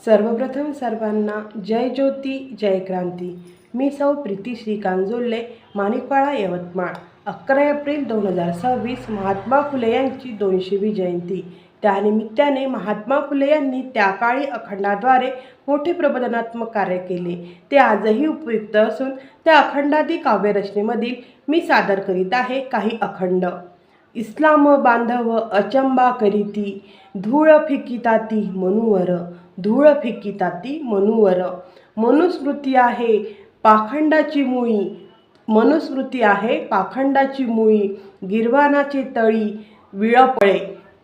सर्वप्रथम सर्वांना जय ज्योती जय क्रांती। मी सौ प्रीती श्रीकांत जोल्ले, माणिकवाडा, यवतमाळ। 11 एप्रिल 2026 महात्मा फुले यांची 200वी जयंती। त्यानिमित्ताने महात्मा फुले यांनी त्या काळी अखंडाद्वारे मोठे प्रबोधनात्मक कार्य केले, ते आजही उपयुक्त असून त्या अखंडादी काव्यरचनेमधील मी सादर करीत आहे काही अखंड। इस्लाम बांधव अचंबा करीती, धूळ फिकिताती मनुवर, धूळ फिकिताती मनुवर। मनुस्मृती आहे पाखंडाची मुळी, मनुस्मृती आहे पाखंडाची मुळी। गिरवानाचे तळी विळपळे,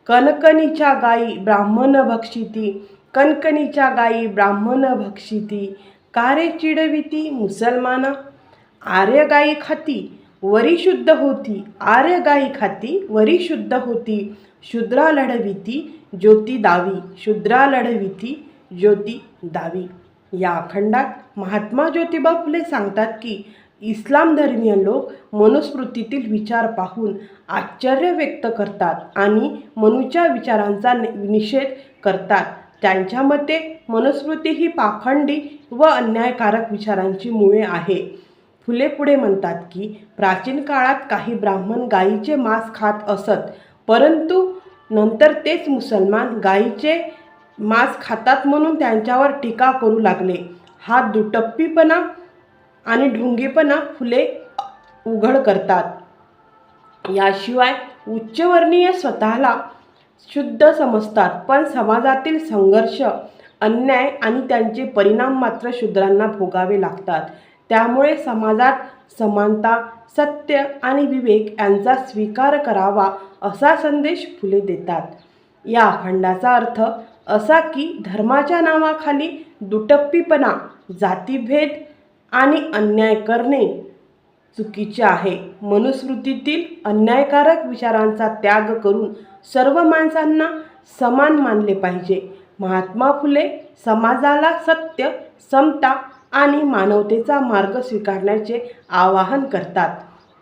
कणकणीच्या गायी ब्राह्मण भक्षिती, कणकणीच्या गायी ब्राह्मण भक्षिती। कारे चिडविती मुसलमाना, आर्य गायी खाती वरी शुद्ध होती, आर्य गायी खाती वरी शुद्ध होती। शूद्रा लढविती ज्योती दावी, शूद्रा लढविती ज्योती दावी। या अखंडात महात्मा ज्योतिबा फुले सांगतात की इस्लाम धर्मीय लोक मनुस्मृतीतील विचार पाहून आश्चर्य व्यक्त करतात आणि मनुच्या विचारांचा निषेध करतात। त्यांच्या मते मनुस्मृती ही पाखंडी व अन्यायकारक विचारांची मुळे आहे। फुले पुढे म्हणतात की प्राचीन काळात काही ब्राह्मण गायीचे मांस खात असत, परंतु नंतर तेच मुसलमान गायीचे मांस खातात म्हणून त्यांच्यावर टीका करू लागले। हा दुटप्पीपणा आणि ढोंगीपणा फुले उघड करतात। याशिवाय उच्चवर्णीय स्वतःला शुद्ध समजतात, पण समाजातील संघर्ष, अन्याय आणि त्यांचे परिणाम मात्र शूद्रांना भोगावे लागतात। त्यामुळे समाजात समानता, सत्य आणि विवेक यांचा स्वीकार करावा असा संदेश फुले देतात। या अखंडाचा अर्थ असा की धर्माच्या नावाखाली दुटप्पीपणा, जातीभेद आणि अन्याय करणे चुकीचे आहे। मनुस्मृतीतील अन्यायकारक विचारांचा त्याग करून सर्व माणसांना समान मानले पाहिजे। महात्मा फुले समाजाला सत्य, समता आणि मानवतेचा मार्ग स्वीकारण्याचे आवाहन करतात।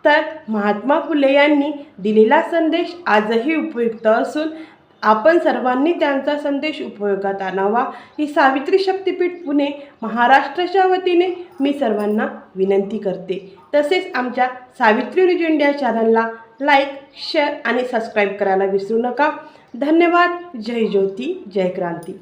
तर महात्मा फुले यांनी दिलेला संदेश आजही उपयुक्त असून आपण सर्वांनी त्यांचा संदेश उपयोगात आणावा ही सावित्री शक्तीपीठ पुणे महाराष्ट्राच्या वतीने मी सर्वांना विनंती करते। तसेच आमच्या सावित्री न्यूज इंडिया चॅनलला लाईक, शेअर आणि सबस्क्राईब करायला विसरू नका। धन्यवाद। जय ज्योती जय क्रांती।